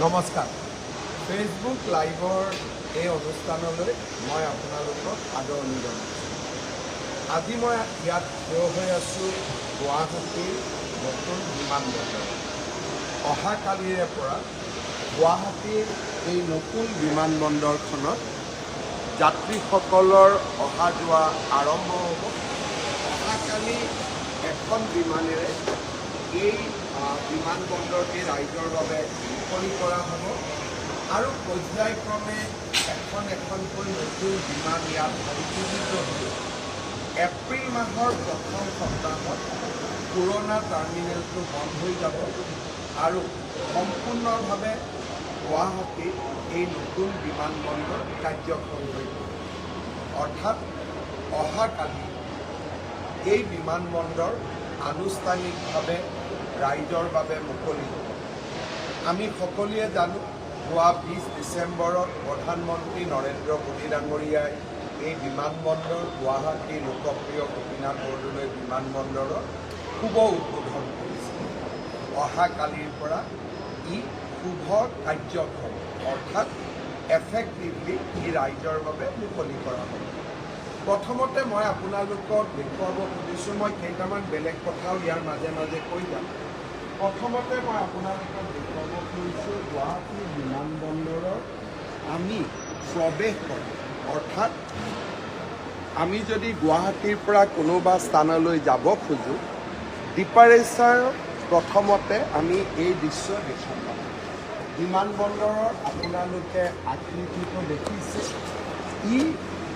নমস্কাৰ। ফেচবুক লাইভৰ এই অনুষ্ঠানলৈ মই আপোনালোকক আদৰণি জনাইছোঁ। আজি মই ইয়াত থিয় হৈ আছোঁ গুৱাহাটীৰ নতুন বিমানবন্দৰ। অহাকালিৰে পৰা গুৱাহাটীৰ এই নতুন বিমানবন্দৰখনত যাত্ৰীসকলৰ অহা যোৱা আৰম্ভ হ'ব। অহাকালি এখন বিমানেৰে এই বিমানবন্দৰটি ৰাইজৰ বাবে মুকলি কৰা হ'ব আৰু পৰ্যায়ক্ৰমে এখনকৈ নতুন বিমান ইয়াত সংযোজিত হ'ব। এপ্ৰিল মাহৰ প্ৰথম সপ্তাহত পুৰণা টাৰ্মিনেলটো বন্ধ হৈ যাব আৰু সম্পূৰ্ণভাৱে গুৱাহাটীত এই নতুন বিমানবন্দৰ কাৰ্যক্ষম হৈ পৰিব। অৰ্থাৎ অহাকালি এই বিমানবন্দৰ আনুষ্ঠানিকভাৱে ৰাইজৰ বাবে মুকলি হ'ব। আমি সকলোৱে জানো যোৱা 20 ডিচেম্বৰত প্ৰধানমন্ত্ৰী নৰেন্দ্ৰ মোদী ডাঙৰীয়াই এই বিমানবন্দৰ গুৱাহাটী লোকপ্ৰিয় গোপীনাথ বৰদলৈ বিমানবন্দৰৰ শুভ উদ্বোধন কৰিছিল। অহাকালিৰ পৰা ই শুভ কাৰ্যক্ষম অৰ্থাৎ এফেক্টিভলি ই ৰাইজৰ বাবে মুকলি কৰা হ'ব। প্ৰথমতে মই আপোনালোকক দেখুৱাব খুজিছোঁ, মই কেইটামান বেলেগ কথাও ইয়াৰ মাজে মাজে কৈ যাম। প্ৰথমতে মই আপোনালোকক দেখুৱাব খুজিছোঁ গুৱাহাটী বিমানবন্দৰৰ আমি প্ৰৱেশ কৰোঁ। অৰ্থাৎ আমি যদি গুৱাহাটীৰ পৰা কোনোবা স্থানলৈ যাব খোজোঁ, ডিপাৰেচাৰ প্ৰথমতে আমি এই দৃশ্য দেখা পাম। বিমানবন্দৰৰ আপোনালোকে আকৃতিটো দেখিছে, ই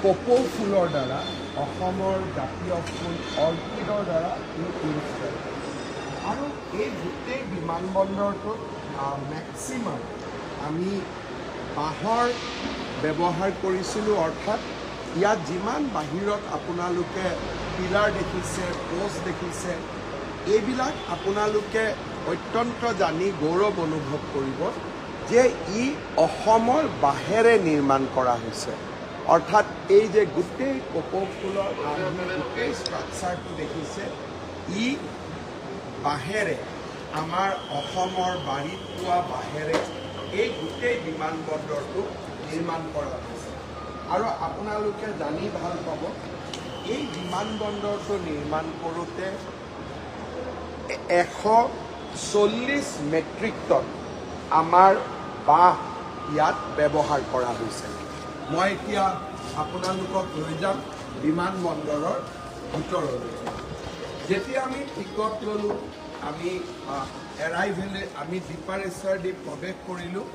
কপৌ ফুলৰ দ্বাৰা অসমৰ জাতীয় ফুল অৰ্কিডৰ দ্বাৰা ই ইনস্পায়াৰ আৰু এই গোটেই বিমানবন্দৰটোত মেক্সিমাম আমি বাঁহৰ ব্যৱহাৰ কৰিছিলোঁ। অৰ্থাৎ ইয়াত যিমান বাহিৰত আপোনালোকে পিলাৰ দেখিছে, পোষ্ট দেখিছে, এইবিলাক আপোনালোকে অত্যন্ত জানি গৌৰৱ অনুভৱ কৰিব যে ই অসমৰ বাঁহেৰে নিৰ্মাণ কৰা হৈছে। অৰ্থাৎ এই যে গোটেই কপৌ ফুলৰ গোটেই ষ্ট্ৰাকচাৰটো দেখিছে, ই বাঁহেৰে আমাৰ অসমৰ বাৰীত পোৱা বাঁহেৰে এই গোটেই বিমানবন্দৰটো নিৰ্মাণ কৰা হৈছে। আৰু আপোনালোকে জানি ভাল পাব এই বিমানবন্দৰটো নিৰ্মাণ কৰোঁতে 140 মেট্ৰিক টন আমাৰ বাঁহ ইয়াত ব্যৱহাৰ কৰা হৈছে। মই এতিয়া আপোনালোকক লৈ যাম বিমানবন্দৰৰ ভিতৰলৈ। যেতিয়া আমি টিকট ল'লোঁ, আমি এৰাইভেলে আমি ডিপাৰেচাৰ দি প্ৰৱেশ কৰিলোঁ।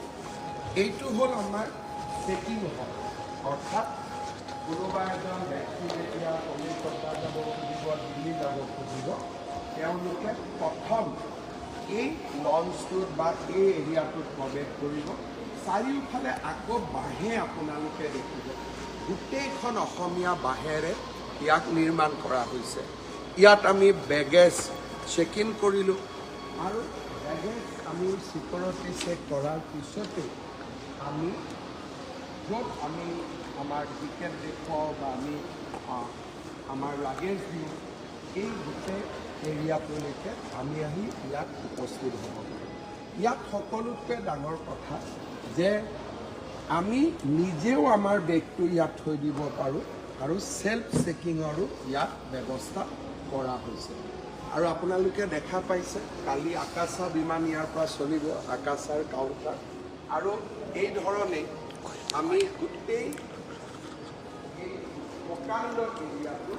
এইটো হ'ল আমাৰ চেকিং হল। অৰ্থাৎ কোনোবা এজন ব্যক্তি যেতিয়া কলিকতা যাব খুজিব, দিল্লী যাব খুজিব, তেওঁলোকে প্ৰথম এই লঞ্চটোত বা এই এৰিয়াটোত প্ৰৱেশ কৰিব। চাৰিওফালে আকৌ বাঁহে আপোনালোকে দেখিব, গোটেইখন অসমীয়া বাঁহেৰে ইয়াক নিৰ্মাণ কৰা হৈছে। ইয়াত আমি বেগেজ চেক ইন কৰিলোঁ আৰু বেগেজ আমি ছিকিউৰিটি চেক কৰাৰ পিছতে আমি য'ত আমি আমাৰ টিকেট দেখুৱাওঁ বা আমি আমাৰ লাগেজ দিওঁ, এই গোটেই এৰিয়াটোলৈকে আমি আহি ইয়াত উপস্থিত হ'ব পাৰোঁ। ইয়াত সকলোতকৈ ডাঙৰ কথা যে আমি নিজেও আমাৰ বেগটো ইয়াত থৈ দিব পাৰোঁ আৰু ছেল্ফ চেকিঙৰো ইয়াত ব্যৱস্থা কৰা হৈছে। আৰু আপোনালোকে দেখা পাইছে কালি আকাশা বিমান ইয়াৰ পৰা চলিব, আকাশাৰ কাউণ্টাৰ। আৰু এই ধৰণে আমি গোটেই এই প্ৰকাণ্ড এৰিয়াটো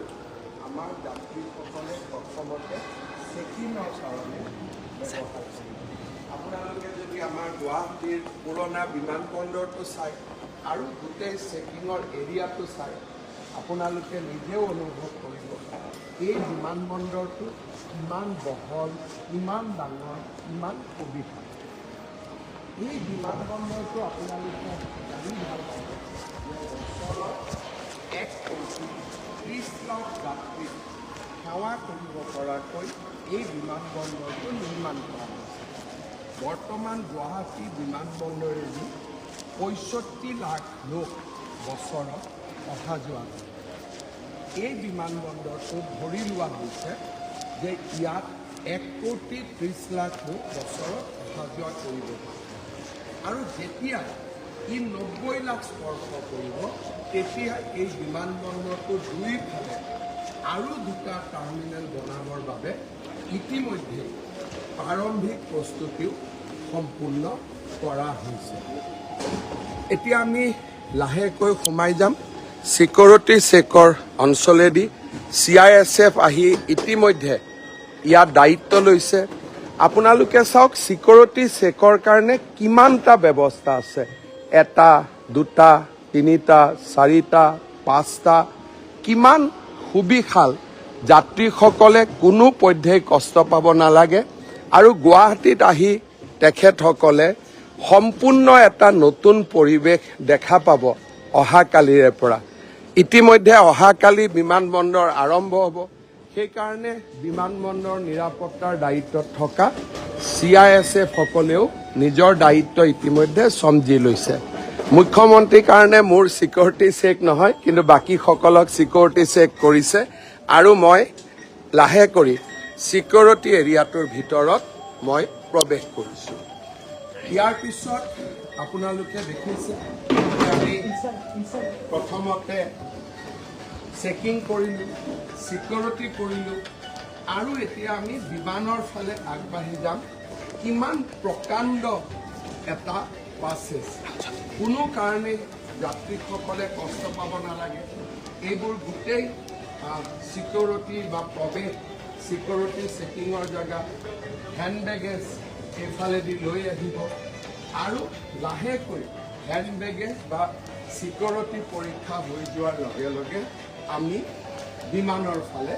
আমাৰ যাত্ৰীসকলে প্ৰথমতে চেকিঙৰ কাৰণে ব্যৱহাৰ কৰিব। আপোনালোকে যদি আমাৰ গুৱাহাটীৰ পুৰণা বিমানবন্দৰটো চায় আৰু গোটেই চেকিঙৰ এৰিয়াটো চায়, আপোনালোকে নিজেও অনুভৱ কৰিব এই বিমানবন্দৰটো ইমান বহল, ইমান ডাঙৰ, ইমান সুবিধা। এই বিমানবন্দৰটো আপোনালোকে জানি ভাল পাব যে বছৰত 1,30 লাখ যাত্ৰীক সেৱা কৰিব পৰাকৈ এই বিমানবন্দৰটো নিৰ্মাণ কৰা হৈছে। বৰ্তমান গুৱাহাটী বিমানবন্দৰেদি 65 লাখ লোক বছৰত অহা যোৱা কৰে। এই বিমানবন্দৰটো ধৰি লোৱা হৈছে যে ইয়াত 1,30 লাখ লোক বছৰত অহা যোৱা কৰিব পাৰে। আৰু যেতিয়া ই 90 লাখ স্পৰ্শ কৰিব তেতিয়া এই বিমানবন্দৰটো দুইফালে আৰু দুটা টাৰ্মিনেল বনাবৰ বাবে ইতিমধ্যে প্ৰাৰম্ভিক প্ৰস্তুতিও সম্পূৰ্ণ কৰা হৈছে। এতিয়া আমি লাহেকৈ সোমাই যাম ছিকিউৰিটি চেকৰ অঞ্চলেদি। CISF আহি ইতিমধ্যে ইয়াৰ দায়িত্ব লৈছে। আপোনালোকে চাওক ছিকিউৰিটি চেকৰ কাৰণে কিমানটা ব্যৱস্থা আছে। এটা, দুটা, তিনিটা, চাৰিটা, পাঁচটা, কিমান সুবিশাল। যাত্ৰীসকলে কোনো পধ্যেই কষ্ট পাব নালাগে আৰু গুৱাহাটীত আহি তেখেতসকলে সম্পূৰ্ণ এটা নতুন পৰিৱেশ দেখা পাব অহাকালিৰে পৰা। ইতিমধ্যে অহাকালি বিমানবন্দৰ আৰম্ভ হ'ব। সেইকাৰণে বিমানবন্দৰ নিৰাপত্তাৰ দায়িত্বত থকা CISF সকলেও নিজৰ দায়িত্ব ইতিমধ্যে সমজি লৈছে। মুখ্যমন্ত্ৰীৰ কাৰণে মোৰ ছিকিউৰিটি চেক নহয়, কিন্তু বাকীসকলক ছিকিউৰিটি চেক কৰিছে আৰু মই লাহে কৰি ছিকিউৰিটি এৰিয়াটোৰ ভিতৰত মই প্ৰৱেশ কৰিছোঁ। ইয়াৰ পিছত আপোনালোকে দেখিছে আমি প্ৰথমতে চেকিং কৰিলোঁ, ছিকিউৰিটি কৰিলোঁ আৰু এতিয়া আমি বিমানৰ ফালে আগবাঢ়ি যাম। কিমান প্ৰকাণ্ড এটা পাছেজ, কোনো কাৰণে যাত্ৰীসকলে কষ্ট পাব নালাগে। এইবোৰ গোটেই ছিকিউৰিটি বা প্ৰৱেশ ছিকিউৰিটি চেকিঙৰ জেগা, হেণ্ড বেগেজ এইফালেদি লৈ আহিব আৰু লাহেকৈ হেণ্ড বেগেজ বা ছিকিউৰিটি পৰীক্ষা হৈ যোৱাৰ লগে লগে আমি বিমানৰ ফালে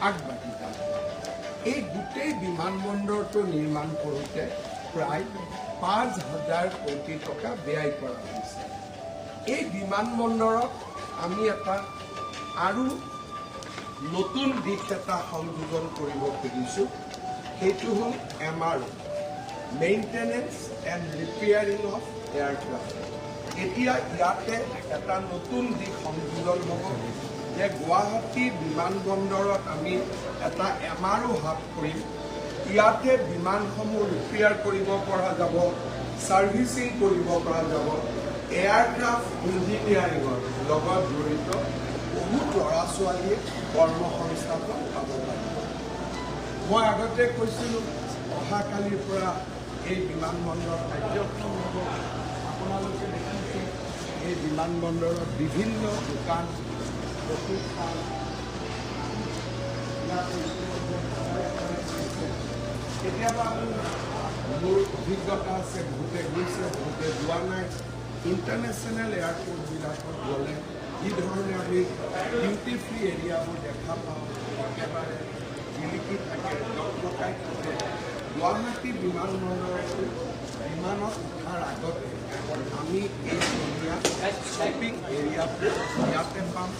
আগবাঢ়ি যাম। এই গোটেই বিমানবন্দৰটো নিৰ্মাণ কৰোঁতে প্ৰায় 5,000 কোটি টকা ব্যয় কৰা হৈছে। এই বিমানবন্দৰত আমি এটা আৰু নতুন দিশ এটা সংযোজন কৰিব খুজিছোঁ। সেইটো হ'ল MRO, maintenance and repairing of aircraft. এতিয়া ইয়াতে এটা নতুন দিশ সংযোজন হ'ব যে গুৱাহাটী বিমানবন্দৰত আমি এটা MRO হাব কৰিম। ইয়াতে বিমানসমূহ ৰিপেয়াৰ কৰিব পৰা যাব, ছাৰ্ভিচিং কৰিব পৰা যাব। এয়াৰক্ৰাফ্ট ইঞ্জিনিয়াৰিঙৰ লগত জড়িত বহুত ল'ৰা ছোৱালীয়ে কৰ্মসংস্থাপন পাব পাৰিব। মই আগতে কৈছিলোঁ অহাকালিৰ পৰা এই বিমানবন্দৰ কাৰ্যক্ষম হ'ব। আপোনালোকে দেখিছে এই বিমানবন্দৰত বিভিন্ন দোকান প্ৰতিষ্ঠান কেতিয়াবা মোৰ অভিজ্ঞতা আছে, বহুতে গৈছে বহুতে যোৱা নাই। ইণ্টাৰনেশ্যনেল এয়াৰপৰ্টবিলাকত গ'লে যি ধৰণে আমি ডিউটি ফ্ৰী এৰিয়াবোৰ দেখা পাওঁ, একেবাৰে জিলিকি থাকে, লকলকাই থাকে। গুৱাহাটী বিমানবন্দৰতো বিমানত উঠাৰ আগতে আমি এই ধুনীয়া শ্বপিং এৰিয়াবোৰ ইয়াতে পাম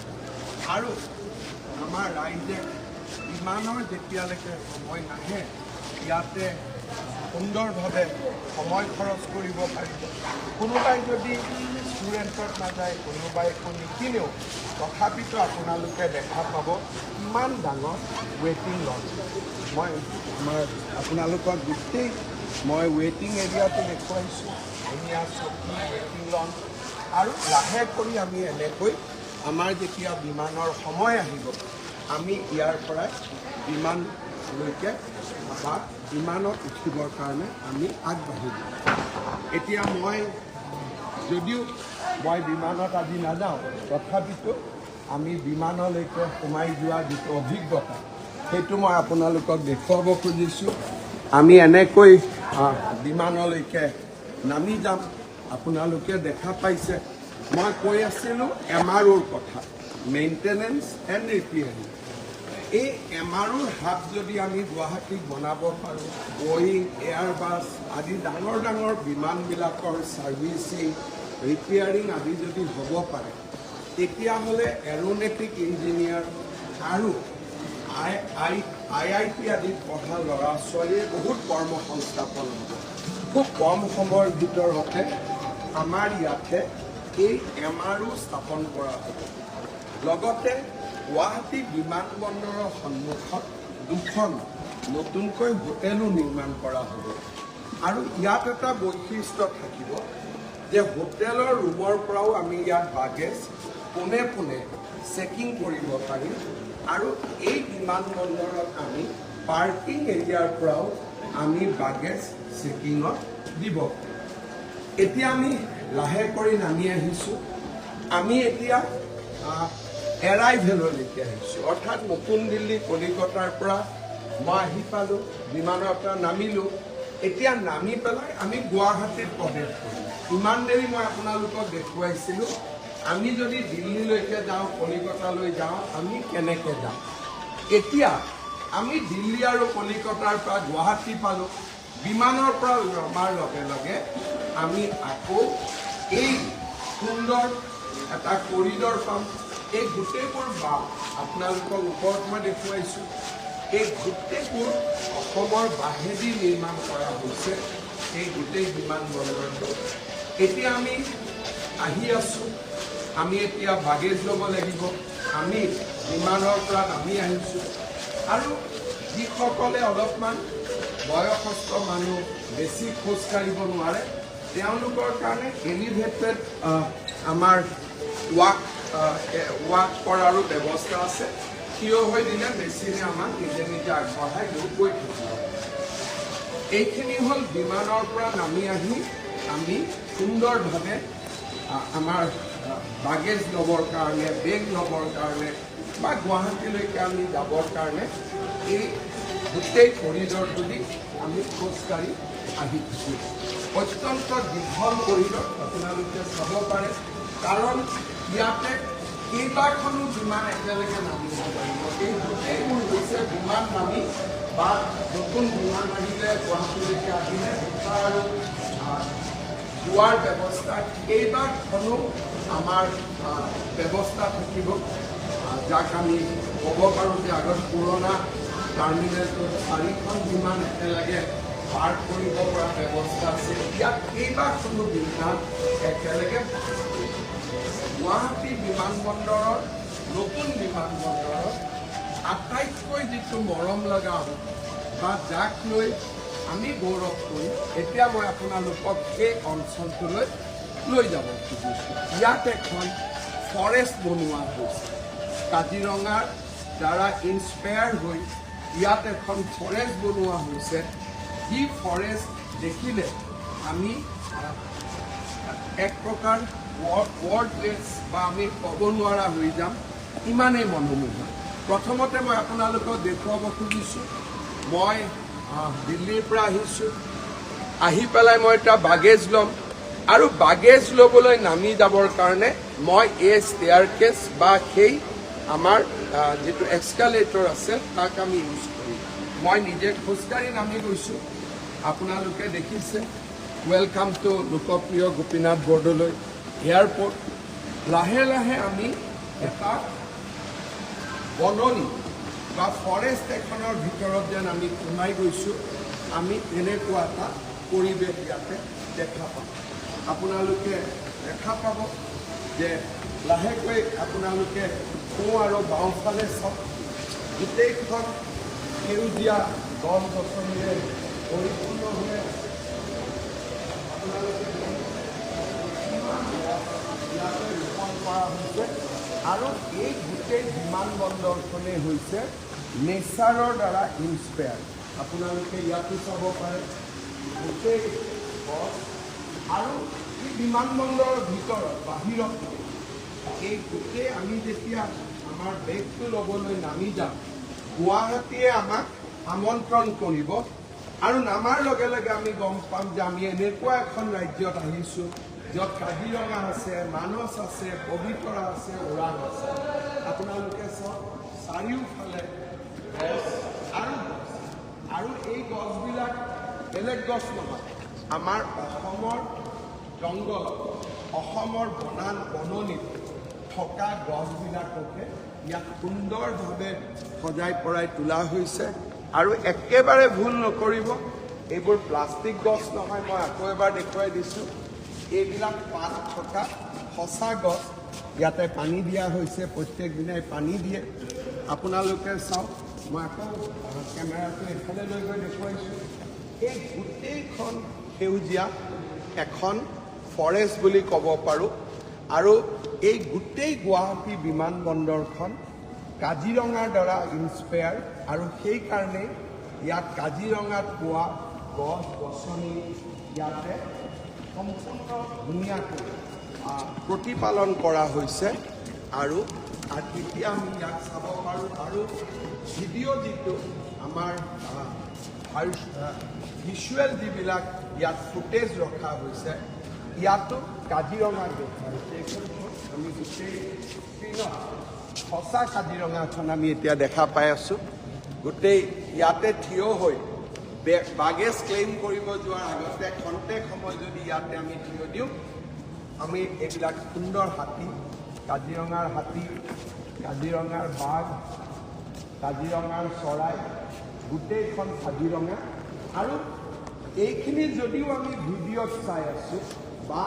আৰু আমাৰ ৰাইজে বিমানৰ যেতিয়ালৈকে সময় নাহে ইয়াতে সুন্দৰভাৱে সময় খৰচ কৰিব পাৰিব। কোনোবাই যদি ৰেষ্টুৰেণ্টত নাযায়, কোনোবাই একো নিকিনেও, তথাপিতো আপোনালোকে দেখা পাব কিমান ডাঙৰ ৱেটিং লঞ্চ। মই আপোনালোকক গোটেই মই ৱেটিং এৰিয়াটো দেখুৱাইছোঁ, ধুনীয়া চকী, ৱেটিং লঞ্চ আৰু লাহে কৰি আমি এনেকৈ আমাৰ যেতিয়া বিমানৰ সময় আহিব আমি ইয়াৰ পৰাই বিমানলৈকে বা বিমানত উঠিবৰ কাৰণে আমি আগবাঢ়ি যাম। এতিয়া যদিও মই বিমানত আজি নাযাওঁ, তথাপিতো আমি বিমানলৈকে সোমাই যোৱা যিটো অভিজ্ঞতা সেইটো মই আপোনালোকক দেখুৱাব খুজিছোঁ। আমি এনেকৈ বিমানলৈকে নামি যাম। আপোনালোকে দেখা পাইছে মই কৈ আছিলোঁ MROৰ কথা, মেইনটেনেন্স এণ্ড ৰিপেয়াৰিং। এই MROৰ হাব যদি আমি গুৱাহাটীত বনাব পাৰোঁ, বয়িং, এয়াৰবাছ আদি ডাঙৰ ডাঙৰ বিমানবিলাকৰ ছাৰ্ভিচিং, ৰিপেয়াৰিং আদি যদি হ'ব পাৰে, তেতিয়াহ'লে এৰোনেটিক ইঞ্জিনিয়াৰ আৰু IIT আদিত পঢ়া ল'ৰা ছোৱালীয়ে বহুত কৰ্মসংস্থাপন হ'ব। খুব কম সময়ৰ ভিতৰতে আমাৰ ইয়াতে এই MRO স্থাপন কৰা হ'ব। লগতে গুৱাহাটী বিমানবন্দৰৰ সন্মুখত 2খন নতুনকৈ হোটেলো নিৰ্মাণ কৰা হ'ব। আৰু ইয়াত এটা বৈশিষ্ট্য থাকিব যে হোটেলৰ ৰুমৰ পৰাও আমি ইয়াত বাগেজ পোনে পোনে চেকিং কৰিব পাৰিম আৰু এই বিমানবন্দৰত আমি পাৰ্কিং এৰিয়াৰ পৰাও আমি বাগেজ চেকিঙত দিব। এতিয়া আমি লাহে কৰি নামি আহিছোঁ। আমি এতিয়া এৰাইভেললৈকে আহিছোঁ, অৰ্থাৎ নতুন দিল্লী কলিকতাৰ পৰা মই আহি পালোঁ, বিমানৰ পৰা নামিলোঁ। এতিয়া নামি পেলাই আমি গুৱাহাটীত প্ৰৱেশ কৰিম। ইমান দেৰি মই আপোনালোকক দেখুৱাইছিলোঁ আমি যদি দিল্লীলৈকে যাওঁ, কলিকতালৈ যাওঁ, আমি কেনেকৈ যাম। এতিয়া আমি দিল্লী আৰু কলিকতাৰ পৰা গুৱাহাটী পালোঁ। বিমানৰ পৰা নমাৰ লগে লগে আমি আকৌ এই সুন্দৰ এটা কৰিডৰ পাম। এই গোটেইবোৰ বাট আপোনালোকক ওপৰত মই দেখুৱাইছোঁ। এই গোটেইবোৰ অসমৰ বাঁহেদি নিৰ্মাণ কৰা হৈছে এই গোটেই বিমানবন্দৰটো। এতিয়া আমি আহি আছোঁ, আমি এতিয়া বাগেজ ল'ব লাগিব। আমি বিমানৰ পৰা নামি আহিছোঁ আৰু যিসকলে অলপমান বয়সস্থ মানুহ, বেছি খোজ কাঢ়িব নোৱাৰে, তেওঁলোকৰ কাৰণে এলিভেটেড আমাৰ ৱাক কৰাৰো ব্যৱস্থা আছে। থিয় হৈ দিলে মেচিনে আমাক নিজে নিজে আগবঢ়াই গৈ থাকিব। এইখিনি হ'ল বিমানৰ পৰা নামি আহি আমি সুন্দৰভাৱে আমাৰ বাগেজ ল'বৰ কাৰণে, বেগ ল'বৰ কাৰণে বা গুৱাহাটীলৈকে আমি যাবৰ কাৰণে এই গোটেই কৰিডৰটো দি আমি খোজকাঢ়ি আহি থাকোঁ। অত্যন্ত দীঘল কৰিডৰ আপোনালোকে চাব পাৰে, কাৰণ ইয়াতে কেইবাখনো বিমান একেলগে নামিব পাৰিব। এই গোটেইবোৰ হৈছে বিমান নামি বা নতুন বিমান আহিলে গুৱাহাটীলৈকে আহিলে আৰু যোৱাৰ ব্যৱস্থা কেইবাখনো আমাৰ ব্যৱস্থা থাকিব, যাক আমি ক'ব পাৰোঁ যে আগত পুৰণা টাৰ্মিনেলটোত 4খন বিমান একেলগে পাৰ্ক কৰিব পৰা ব্যৱস্থা আছে। ইয়াত কেইবাখনো বিমান একেলগে গুৱাহাটী বিমানবন্দৰৰ, নতুন বিমানবন্দৰৰ আটাইতকৈ যিটো মৰম লগা বা যাক লৈ আমি গৌৰৱ কৰিম, এতিয়া মই আপোনালোকক সেই অঞ্চলটোলৈ লৈ যাব খুজিছোঁ। ইয়াত এখন ফৰেষ্ট বনোৱা হৈছে। কাজিৰঙাৰ দ্বাৰা ইনস্পায়াৰ হৈ ইয়াত এখন ফৰেষ্ট বনোৱা হৈছে। যি ফৰেষ্ট দেখিলে আমি এক প্ৰকাৰ ৱৰ্ডলেছ বা আমি ক'ব নোৱাৰা হৈ যাম, ইমানেই মনোমোহা। প্ৰথমতে মই আপোনালোকক দেখুৱাব খুজিছোঁ, মই দিল্লীৰ পৰা আহিছোঁ। আহি পেলাই মই এটা বাগেজ ল'ম আৰু বাগেজ ল'বলৈ নামি যাবৰ কাৰণে মই এই ষ্টেয়াৰকেছ বা সেই আমাৰ যিটো এক্সকালেটৰ আছে তাক আমি ইউজ কৰিম। মই নিজে খোজকাঢ়ি নামি গৈছোঁ। আপোনালোকে দেখিছে, welcome to Lokpriya Gopinath Bordoloi airport. লাহে লাহে আমি এটা বননি বা ফৰেষ্ট এখনৰ ভিতৰত যেন আমি সোমাই গৈছোঁ। আমি এনেকুৱা এটা পৰিৱেশ ইয়াতে দেখা পাম। আপোনালোকে দেখা পাব যে লাহেকৈ আপোনালোকে সোঁ আৰু বাওঁফালে চাওক, গোটেইখন সেউজীয়া গছ গছনিৰে পৰিপূৰ্ণ হৈ আছে। আপোনালোকে ইয়াতে ৰোপণ কৰা হৈছে আৰু এই গোটেই বিমানবন্দৰখনেই হৈছে নেচাৰৰ দ্বাৰা ইনস্পায়াৰ। আপোনালোকে ইয়াতো চাব পাৰে গোটেই গছ আৰু এই বিমানবন্দৰৰ ভিতৰত বাহিৰত এই গোটেই আমি যেতিয়া আমাৰ বেগটো ল'বলৈ নামি যাম, গুৱাহাটীয়ে আমাক আমন্ত্ৰণ কৰিব আৰু নামাৰ লগে লগে আমি গম পাম যে আমি এনেকুৱা এখন ৰাজ্যত আহিছোঁ য'ত কাজিৰঙা আছে, মানস আছে, পবিতৰা আছে, ওৰাং আছে। আপোনালোকে চাওক চাৰিওফালে গছ আৰু এই গছবিলাক বেলেগ গছ নহয়, আমাৰ অসমৰ জংগল, অসমৰ বননিত থকা গছবিলাককে ইয়াত সুন্দৰভাৱে সজাই পৰাই তোলা হৈছে। আৰু একেবাৰে ভুল নকৰিব, এইবোৰ প্লাষ্টিক গছ নহয়, মই আকৌ এবাৰ দেখুৱাই দিছোঁ। এইবিলাক পাত থকা সঁচা গছ। ইয়াতে পানী দিয়া হৈছে, প্ৰত্যেক দিনাই পানী দিয়ে। আপোনালোকে চাওক, মই আকৌ কেমেৰাটো এইফালে লৈ গৈ দেখুৱাইছোঁ। এই গোটেইখন সেউজীয়া এখন ফৰেষ্ট বুলি ক'ব পাৰোঁ আৰু এই গোটেই গুৱাহাটী বিমানবন্দৰখন কাজিৰঙাৰ দ্বাৰা ইনস্পায়াৰ আৰু সেইকাৰণে ইয়াত কাজিৰঙাত পোৱা গছ গছনি ইয়াতে সম্পূৰ্ণ ধুনীয়াকৈ প্ৰতিপালন কৰা হৈছে আৰু এতিয়া আমি ইয়াত চাব পাৰোঁ আৰু ভিডিঅ' যিটো আমাৰ ভিজুৱেল যিবিলাক ইয়াত ফুটেজ ৰখা হৈছে ইয়াতো কাজিৰঙাক দেখুওৱা হৈছে। আমি গোটেই স্ক্ৰীণত সঁচা কাজিৰঙাখন আমি এতিয়া দেখা পাই আছোঁ। গোটেই ইয়াতে থিয় হৈ বাগেজ ক্লেইম কৰিব যোৱাৰ আগতে খন্তেক সময় যদি ইয়াতে আমি থিয় দিওঁ আমি এইবিলাক সুন্দৰ হাতী, কাজিৰঙাৰ হাতী, কাজিৰঙাৰ বাঘ, কাজিৰঙাৰ চৰাই, গোটেইখন কাজিৰঙা আৰু এইখিনি যদিও আমি ভিডিঅ'ত চাই আছোঁ বা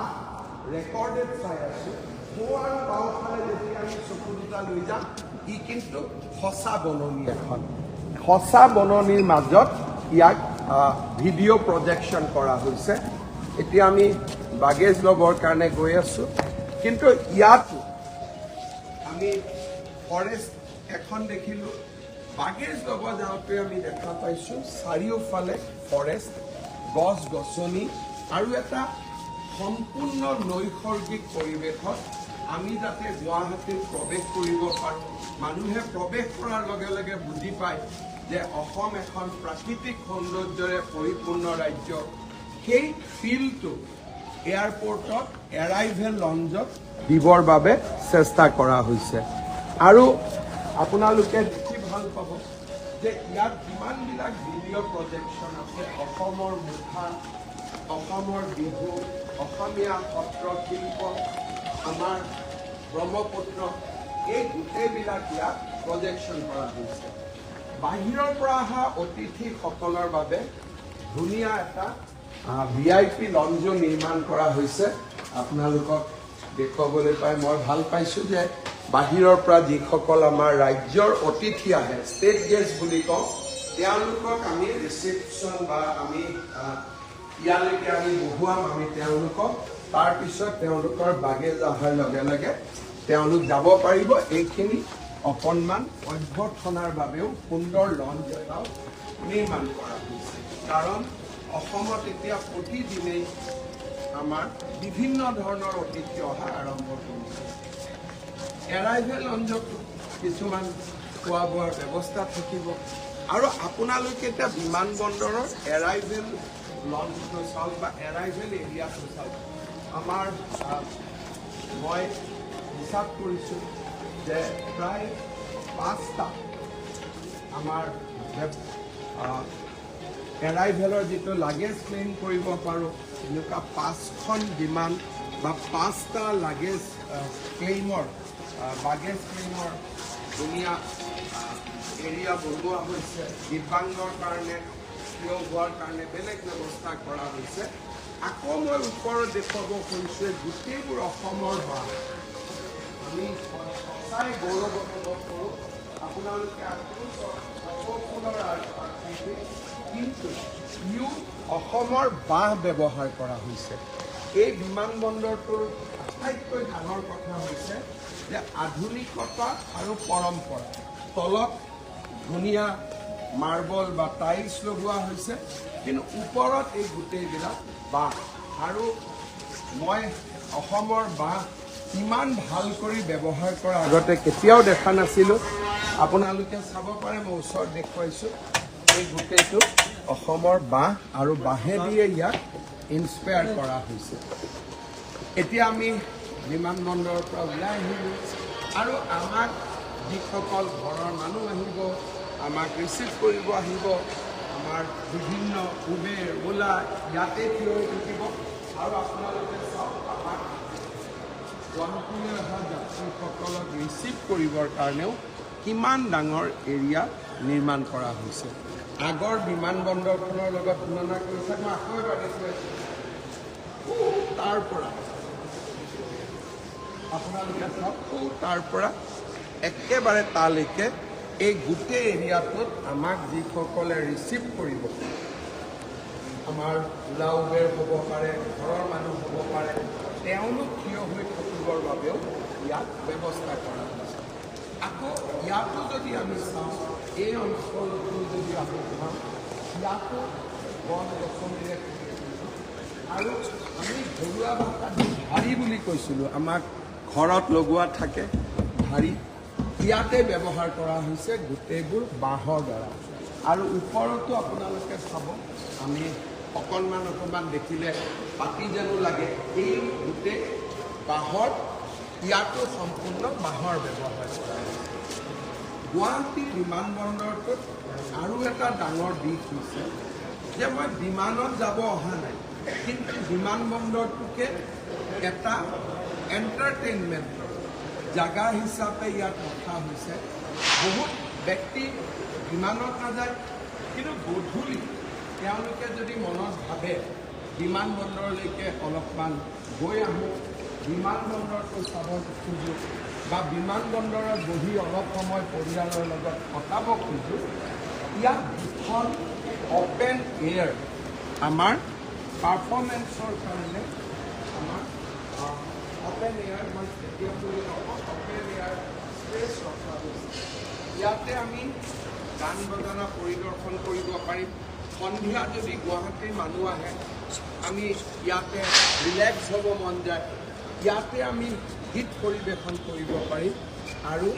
ৰেকৰ্ডেড চাই আছোঁ, সোঁ আৰু বাওঁফালে যেতিয়া আমি চকু দুটা লৈ যাম ই কিন্তু সঁচা বননি এখন, সঁচা বননিৰ মাজত ইয়াক ভিডিঅ' প্ৰজেকশ্যন কৰা হৈছে। এতিয়া আমি বাগেজ ল'বৰ কাৰণে গৈ আছোঁ, কিন্তু ইয়াতো আমি ফৰেষ্ট এখন দেখিলোঁ। বাগেজ ল'ব যাওঁতে আমি দেখা পাইছোঁ চাৰিওফালে ফৰেষ্ট, গছ গছনি আৰু এটা সম্পূৰ্ণ নৈসৰ্গিক পৰিৱেশত আমি যাতে গুৱাহাটীত প্ৰৱেশ কৰিব পাৰোঁ। মানুহে প্ৰৱেশ কৰাৰ লগে লগে বুজি পায় যে অসম এখন প্ৰাকৃতিক সৌন্দৰ্যৰে পৰিপূৰ্ণ ৰাজ্য। সেই ফিলটো এয়াৰপৰ্টত এৰাইভেল লঞ্জত দিবৰ বাবে চেষ্টা কৰা হৈছে আৰু আপোনালোকে দেখি ভাল পাব যে ইয়াত যিমানবিলাক ভিডিঅ' প্ৰজেকশ্যন আছে অসমৰ মুখা, অসমৰ বিহু, অসমীয়া সত্ৰ শিল্প, আমাৰ ব্ৰহ্মপুত্ৰ, এই গোটেইবিলাক ইয়াত প্ৰজেকশ্যন কৰা হৈছে। বাহিৰৰ পৰা অহা অতিথিসকলৰ বাবে ধুনীয়া এটা VIP লঞ্জো নিৰ্মাণ কৰা হৈছে। আপোনালোকক দেখুৱাবলৈ পাই মই ভাল পাইছোঁ যে বাহিৰৰ পৰা যিসকল আমাৰ ৰাজ্যৰ অতিথি আহে, ষ্টেট গেষ্ট বুলি কওঁ, তেওঁলোকক আমি ৰিচেপশ্যন বা আমি ইয়ালৈকে আমি বহুৱাম আমি তেওঁলোকক। তাৰপিছত তেওঁলোকৰ বাগেজ অহাৰ লগে লগে তেওঁলোক যাব পাৰিব। এইখিনি অকণমান অভ্যৰ্থনাৰ বাবেও সুন্দৰ লঞ্চ এটাও নিৰ্মাণ কৰা হৈছে, কাৰণ অসমত এতিয়া প্ৰতিদিনেই আমাৰ বিভিন্ন ধৰণৰ অতিথি অহা আৰম্ভ কৰিছে। এৰাইভেল লঞ্চত কিছুমান খোৱা বোৱাৰ ব্যৱস্থা থাকিব আৰু আপোনালোকে এতিয়া বিমানবন্দৰৰ এৰাইভেল লঞ্চটো চাওক বা এৰাইভেল এৰিয়াটো চাওক। আমাৰ মই হিচাপ কৰিছোঁ যে প্ৰায় 5টা আমাৰ এৰাইভেলৰ যিটো লাগেজ ক্লেইম কৰিব পাৰোঁ এনেকুৱা 5খন বিমান বা 5টা লাগেজ ক্লেইমৰ বাগেজ ক্লেইমৰ ধুনীয়া এৰিয়া বনোৱা হৈছে। দিব্যাংগৰ কাৰণে থিয় হোৱাৰ কাৰণে বেলেগ ব্যৱস্থা কৰা হৈছে। আকৌ মই ওপৰত দেখুৱাব খুজিছোঁ গোটেইবোৰ অসমৰ বাহ। আমি সঁচাই গৌৰৱ অনুভৱ কৰোঁ। আপোনালোকে কিন্তু ইও অসমৰ বাঁহ ব্যৱহাৰ কৰা হৈছে। এই বিমানবন্দৰটোৰ আটাইতকৈ ডাঙৰ কথা হৈছে যে আধুনিকতা আৰু পৰম্পৰা। তলত ধুনীয়া মাৰ্বল বা টাইলছ লগোৱা হৈছে, কিন্তু ওপৰত এই গোটেইবিলাক বাঁহ। আৰু মই অসমৰ বাঁহ ইমান ভাল কৰি ব্যৱহাৰ কৰা আগতে কেতিয়াও দেখা নাছিলোঁ। আপোনালোকে চাব পাৰে, মই ওচৰত দেখুৱাইছোঁ। এই গোটেইটো অসমৰ বাঁহ আৰু বাঁহেদিয়ে ইয়াক ইনস্পায়াৰ কৰা হৈছে। এতিয়া আমি বিমানবন্দৰৰ পৰা ওলাই আহিলোঁ আৰু আমাক যিসকল ঘৰৰ মানুহ আহিব, আমাক ৰিচিভ কৰিব আহিব, আমাৰ বিভিন্ন উবেৰ ওলা ইয়াতে থিয় হৈ থাকিব আৰু আপোনালোকে চাওক আমাক গুৱাহাটীলৈ অহা যাত্ৰীসকলক ৰিচিভ কৰিবৰ কাৰণেও কিমান ডাঙৰ এৰিয়া নিৰ্মাণ কৰা হৈছে। আগৰ বিমানবন্দৰখনৰ লগত তুলনা কৰিছে। মই আকৌ এবাৰ দেখুৱাইছোঁ, তাৰ পৰা আপোনালোকে চাওক, তাৰ পৰা একেবাৰে তালৈকে এই গোটেই এৰিয়াটোত আমাক যিসকলে ৰিচিভ কৰিব আমাৰ ওলা উবেৰ হ'ব পাৰে, ঘৰৰ মানুহ হ'ব পাৰে, তেওঁলোক থিয় হৈ থাকিবৰ বাবেও ইয়াত ব্যৱস্থা কৰা হৈছে। আকৌ ইয়াতো যদি আমি চাওঁ, এই অঞ্চলটো যদি আমি চাওঁ, ইয়াতো গছ গছনিৰে আৰু আমি ঘৰুৱা ভাষাত ঢাৰি বুলি কৈছিলোঁ, আমাক ঘৰত লগোৱা থাকে ঢাৰি, ইয়াতে ব্যৱহাৰ কৰা হৈছে গোটেইবোৰ বাঁহৰ দ্বাৰা। আৰু ওপৰতো আপোনালোকে চাব, আমি অকণমান দেখিলে পাতি যেনো লাগে, এই গোটেই বাঁহৰ, ইয়াতো সম্পূৰ্ণ বাঁহৰ ব্যৱহাৰ কৰা হৈছে। গুৱাহাটী বিমানবন্দৰটোত আৰু এটা ডাঙৰ দিশ হৈছে যে মই বিমানত যাব অহা নাই, কিন্তু বিমানবন্দৰটোকে এটা এণ্টাৰটেইনমেণ্টৰ জাগা হিচাপে ইয়াত ৰখা হৈছে। বহুত ব্যক্তি বিমানত নাযায়, কিন্তু গধূলি তেওঁলোকে যদি মনত ভাবে বিমানবন্দৰলৈকে অলপমান গৈ আহোঁ, বিমানবন্দৰটো চাব খোজোঁ বা বিমানবন্দৰত বহি অলপ সময় পৰিয়ালৰ লগত কটাব খোজোঁ, ইয়াত দুখন অপেন এয়াৰ আমাৰ পাৰফৰ্মেঞ্চৰ কাৰণে আমাৰ অপেন এয়াৰ, মই ষ্টেডিয়াম বুলি নকওঁ, অপেন এয়াৰ স্পেচ ৰখা হৈছে। ইয়াতে আমি গান বজানা পৰিদৰ্শন কৰিব পাৰিম। সন্ধিয়া যদি গুৱাহাটীৰ মানুহ আহে, আমি ইয়াতে ৰিলেক্স হ'ব মন যায়, ইয়াতে আমি গীত পৰিৱেশন কৰিব পাৰিম। আৰু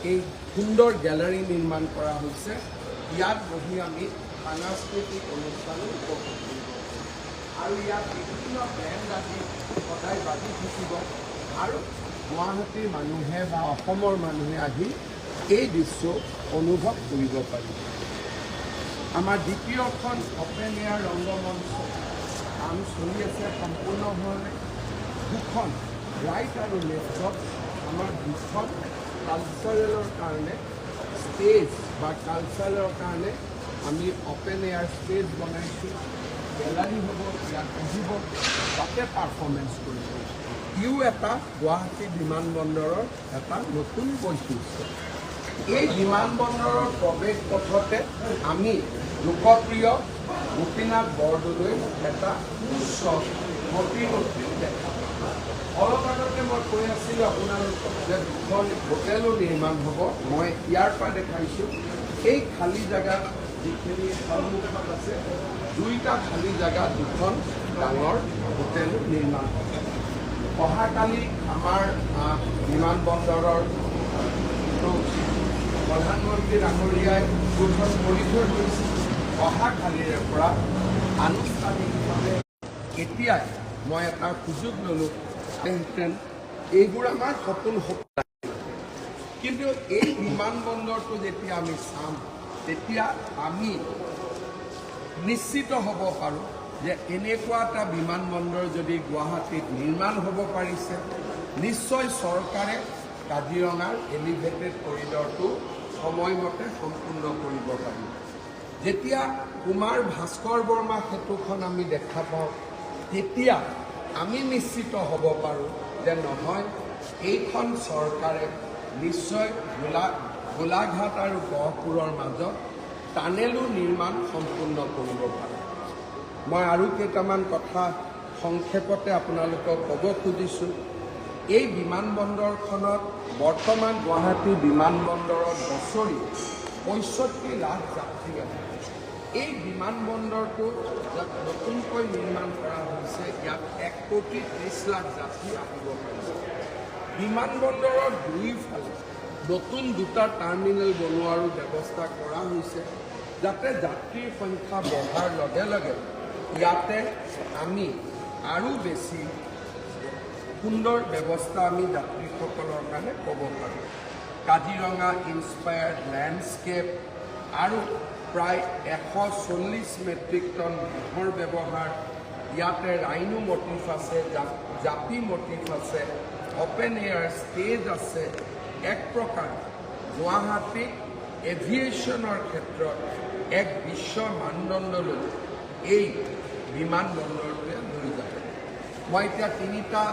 এই সুন্দৰ গেলাৰী নিৰ্মাণ কৰা হৈছে, ইয়াত বহি আমি সাংস্কৃতিক অনুষ্ঠানো উপভোগ কৰিব আৰু ইয়াত বিভিন্ন বেণ্ড আদি সদায় বাজি থাকিব আৰু গুৱাহাটীৰ মানুহে বা অসমৰ মানুহে আহি এই দৃশ্য অনুভৱ কৰিব পাৰিব। আমাৰ দ্বিতীয়খন অপেন এয়াৰ ৰংগমঞ্চ কাম চলি আছে সম্পূৰ্ণ হোৱালে। দুখন ৰাইট আৰু লেফ্টত আমাৰ দুখন কালচাৰেলৰ কাৰণে ষ্টেজ বা কালচাৰেলৰ কাৰণে আমি অপেন এয়াৰ ষ্টেজ বনাইছোঁ। গেলাৰী হ'ব, ইয়াত আহিব, তাতে পাৰফৰ্মেঞ্চ কৰিব। ইও এটা গুৱাহাটী বিমানবন্দৰৰ এটা নতুন বৈশিষ্ট্য। এই বিমানবন্দৰৰ প্ৰৱেশ পথতে আমি লোকপ্ৰিয় গোপীনাথ বৰদলৈ এটা উচ্চ প্ৰতিমূৰ্তি দেখা পাওঁ। অলপ আগতে মই কৈ আছিলোঁ আপোনালোকক যে দুখন হোটেলো নিৰ্মাণ হ'ব। মই ইয়াৰ পৰা দেখাইছোঁ এই খালী জেগা যিখিনি সন্মুখত আছে, দুইটা খালী জেগা দুখন ডাঙৰ হোটেল নিৰ্মাণ হ'ব। অহাকালি আমাৰ বিমানবন্দৰৰ প্ৰধানমন্ত্ৰী ডাঙৰীয়াই উদ্বোধন কৰি থৈ গৈছে। অহাকালিৰে পৰা আনুষ্ঠানিকভাৱে এতিয়াই মই এটা সুযোগ ল'লোঁ, এইবোৰ আমাৰ সপোন হ'ব, কিন্তু এই বিমানবন্দৰটো যেতিয়া আমি চাম, তেতিয়া আমি নিশ্চিত হ'ব পাৰোঁ যে এনেকুৱা এটা বিমানবন্দৰ যদি গুৱাহাটীত নিৰ্মাণ হ'ব পাৰিছে, নিশ্চয় চৰকাৰে কাজিৰঙাৰ এলিভেটেড কৰিডৰটো সময়মতে সম্পূৰ্ণ কৰিব পাৰিব। যেতিয়া কুমাৰ ভাস্কৰ বৰ্মা সেতুখন আমি দেখা পাওঁ, তেতিয়া আমি নিশ্চিত হ'ব পাৰোঁ যে নহয়, এইখন চৰকাৰে নিশ্চয় গোলাঘাট আৰু গহপুৰৰ মাজত টানেলো নিৰ্মাণ সম্পূৰ্ণ কৰিব পাৰে। মই আৰু কেইটামান কথা সংক্ষেপতে আপোনালোকক ক'ব খুজিছোঁ। এই বিমানবন্দৰখনত বৰ্তমান গুৱাহাটী বিমানবন্দৰত বছৰি 65 লাখ যাত্ৰী আছে। এই বিমানবন্দৰটো যাক নতুনকৈ নিৰ্মাণ কৰা হৈছে, ইয়াত 1,30 লাখ যাত্ৰী আহিব পাৰিছে। বিমানবন্দৰৰ দুয়োফালে নতুন দুটা টাৰ্মিনেল বনোৱাৰো ব্যৱস্থা কৰা হৈছে, যাতে যাত্ৰীৰ সংখ্যা বঢ়াৰ লগে লগে ইয়াতে আমি আৰু বেছি সুন্দৰ ব্যৱস্থা আমি যাত্ৰীসকলৰ কাৰণে ক'ব পাৰোঁ। কাজিৰঙা ইনস্পায়াৰ্ড লেণ্ডস্কেপ আৰু প্ৰায় 140 মেট্ৰিক টন বাঁহৰ ব্যৱহাৰ, ইয়াতে ৰাইনো মটিভ আছে, জাপি মটিভ আছে, অপেন এয়াৰ ষ্টেজ আছে। এক প্ৰকাৰ গুৱাহাটীক এভিয়েশ্যনৰ ক্ষেত্ৰত এক বিশ্ব মানদণ্ডলৈ এই বিমানবন্দৰটোৱে লৈ যায়। মই এতিয়া তিনিটা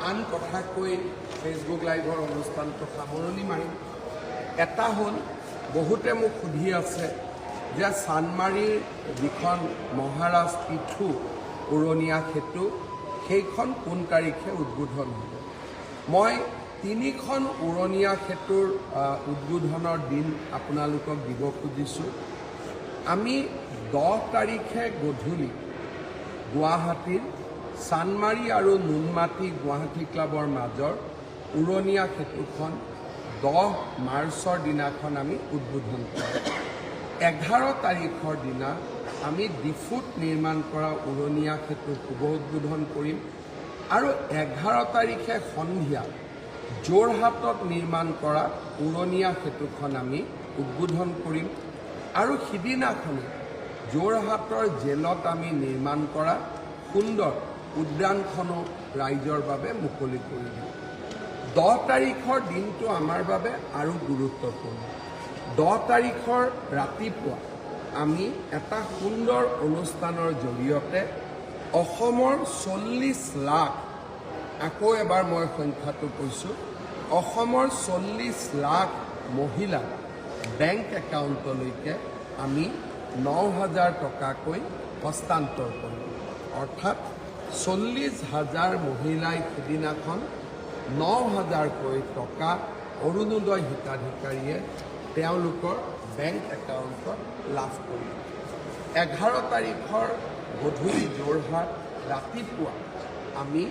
আন কথা কৈ ফেচবুক লাইভৰ অনুষ্ঠানটো সামৰণি মাৰিম। এটা হ'ল, বহুতে মোক সুধি আছে যে চান্দমাৰীৰ যিখন মহাৰাজ পিঠু উৰণীয়া সেতু সেইখন কোন তাৰিখে উদ্বোধন হ'ব। মই 3খন উৰণীয়া সেতুৰ উদ্বোধনৰ দিন আপোনালোকক দিব খুজিছোঁ। আমি 10 তাৰিখে গধূলি গুৱাহাটীৰ চান্দমাৰী আৰু নুনমাটি গুৱাহাটী ক্লাবৰ মাজৰ উৰণীয়া সেতুখন 10 মাৰ্চৰ দিনাখন আমি উদ্বোধন কৰিম। 11 তাৰিখৰ দিনা আমি ডিফুত নিৰ্মাণ কৰা উৰণীয়া সেতু শুভ উদ্বোধন কৰিম আৰু 11 তাৰিখে সন্ধিয়া যোৰহাটত নিৰ্মাণ কৰা উৰণীয়া সেতুখন আমি উদ্বোধন কৰিম আৰু সিদিনাখনি যোৰহাটৰ জেলত আমি নিৰ্মাণ কৰা সুন্দৰ উদ্যানখনো ৰাইজৰ বাবে মুকলি কৰি দিম। 10 তাৰিখৰ দিনটো আমাৰ বাবে আৰু গুৰুত্বপূৰ্ণ। 10 তাৰিখৰ ৰাতিপুৱা আমি এটা সুন্দৰ অনুষ্ঠানৰ জৰিয়তে অসমৰ 40 লাখ, আকৌ এবাৰ মই সংখ্যাটো কৈছোঁ, অসমৰ 40 লাখ মহিলাৰ বেংক একাউণ্টলৈকে আমি 9,000 টকাকৈ হস্তান্তৰ কৰিম। অৰ্থাৎ 40,000 মহিলাই সিদিনাখন 9,000কৈ টকা অৰুণোদয় হিতাধিকাৰীয়ে তেওঁলোকৰ বেংক একাউণ্টত লাভ কৰিব। 11 তাৰিখৰ গধূলি যোৰহাট, ৰাতিপুৱা আমি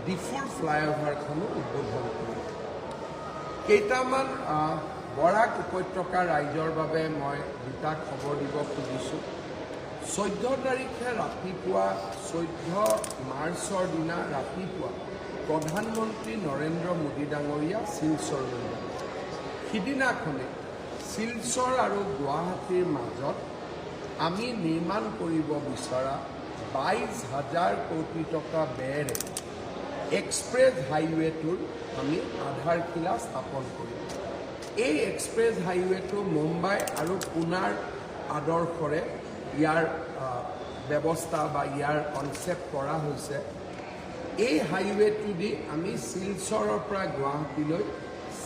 ডিফুৰ ফ্লাইঅভাৰখনো উদ্বোধন কৰিম। কেইটামান বৰাক উপত্যকাৰ ৰাইজৰ বাবে মই দুটা খবৰ দিব খুজিছোঁ। 14 তাৰিখে ৰাতিপুৱা 14 মাৰ্চৰ দিনা ৰাতিপুৱা প্ৰধানমন্ত্ৰী নৰেন্দ্ৰ মোদী ডাঙৰীয়া শিলচৰলৈ যাব। সিদিনাখনে শিলচৰ আৰু গুৱাহাটীৰ মাজত আমি নিৰ্মাণ কৰিব বিচৰা 22,000 কোটি টকা ব্যয়েৰে এক্সপ্ৰেছ হাইৱেটোৰ আমি আধাৰশিলা স্থাপন কৰিম। এই এক্সপ্ৰেছ হাইৱেটো মুম্বাই আৰু পুনাৰ আদৰ্শৰে ইয়াৰ ব্যৱস্থা বা ইয়াৰ কনচেপ্ট কৰা হৈছে। এই হাইৱেটো দি আমি শিলচৰৰ পৰা গুৱাহাটীলৈ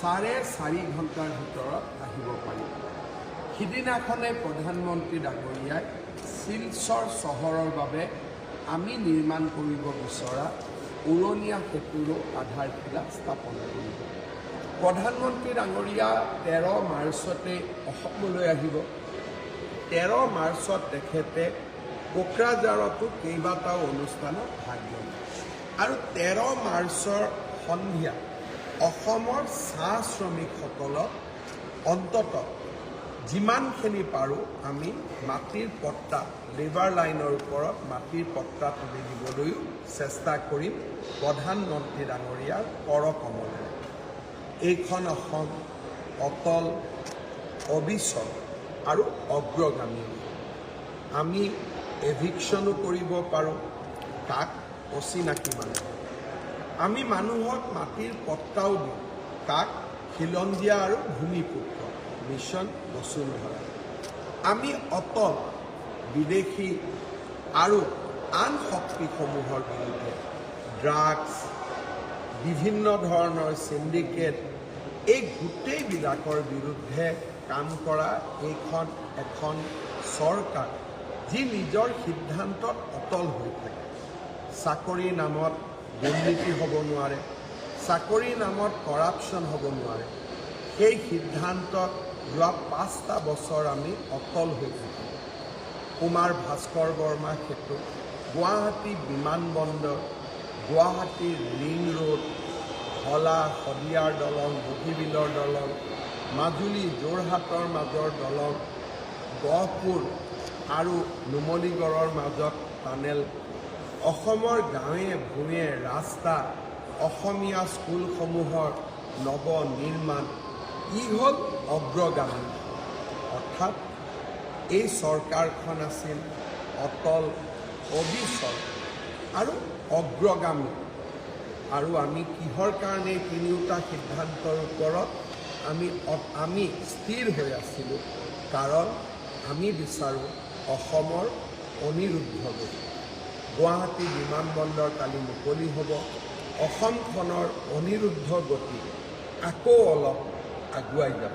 4.5 ঘণ্টাৰ ভিতৰত আহিব পাৰিম। সিদিনাখনে প্ৰধানমন্ত্ৰী ডাঙৰীয়াই শিলচৰ চহৰৰ বাবে আমি নিৰ্মাণ কৰিব বিচৰা উৰণীয়া সেতুৰো আধাৰশিলা স্থাপন কৰিব। প্ৰধানমন্ত্ৰী ডাঙৰীয়া 13 মাৰ্চতে অসমলৈ আহিব। 13 মাৰ্চত তেখেতে কোকৰাঝাৰতো কেইবাটাও অনুষ্ঠানত ভাগ ল'ব আৰু 13 মাৰ্চৰ সন্ধিয়া অসমৰ চাহ শ্ৰমিকসকলক অন্ততঃ যিমানখিনি পাৰোঁ আমি মাটিৰ পট্টা, লেবাৰ লাইনৰ ওপৰত মাটিৰ পট্টা তুলি দিবলৈও চেষ্টা কৰিম প্ৰধানমন্ত্ৰী ডাঙৰীয়াৰ কৰকমলেৰে। এইখন অসম অটল, অবিচল আৰু অগ্ৰগামী। আমি এভিকশ্যনো কৰিব পাৰোঁ তাক অচিনাকি মানুহ। আমি মানুহক মাটিৰ পট্টাও দিওঁ তাক খিলঞ্জীয়া আৰু ভূমিপুত্ৰ মিছন বসুন্ধৰা। আমি অটল, বিদেশী আৰু আন শক্তিসমূহৰ বিৰুদ্ধে ড্ৰাগছ, বিভিন্ন ধৰণৰ চিণ্ডিকেট, এই গোটেইবিলাকৰ বিৰুদ্ধে কাম কৰা এইখন এখন চৰকাৰ যি নিজৰ সিদ্ধান্তত অটল হৈ থাকে। চাকৰিৰ নামত দুৰ্নীতি হ'ব নোৱাৰে, চাকৰিৰ নামত কৰাপশ্যন হ'ব নোৱাৰে। সেই সিদ্ধান্তত যোৱা 5টা বছৰ আমি অটল হৈ থাকিম। কুমাৰ ভাস্কৰ বৰ্মা সেতু, গুৱাহাটী বিমানবন্দৰ, গুৱাহাটীৰ ৰিং ৰোড, হলা শদিয়াৰ দলং, বগীবিলৰ দলং, মাজুলী যোৰহাটৰ মাজৰ দলং, গহপুৰ আৰু নুমলীগড়ৰ মাজত টানেল, অসমৰ গাঁৱে ভূঞে ৰাস্তা, অসমীয়া স্কুলসমূহৰ নৱ নিৰ্মাণ, ই হ'ল অগ্ৰগামী। অৰ্থাৎ এই চৰকাৰখন আছিল অটল, অবিচল আৰু অগ্ৰগামী। আৰু আমি কিহৰ কাৰণে তিনিওটা সিদ্ধান্তৰ ওপৰত আমি স্থিৰ হৈ আছিলোঁ? কাৰণ আমি বিচাৰোঁ অসমৰ অনিৰুদ্ধ গতি। গুৱাহাটী বিমানবন্দৰ কালি মুকলি হ'ব। অসমখনৰ অনিৰুদ্ধ গতি আকৌ অলপ আগুৱাই যাব।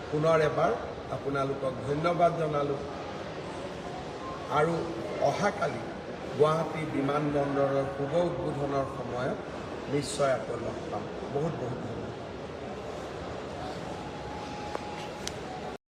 পুনৰ এবাৰ আপোনালোকক ধন্যবাদ জনালোঁ আৰু অহাকালি গুৱাহাটী বিমানবন্দৰৰ শুভ উদ্বোধনৰ সময়ত নিশ্চয় আকৌ লগ পাম। বহুত বহুত ধন্যবাদ।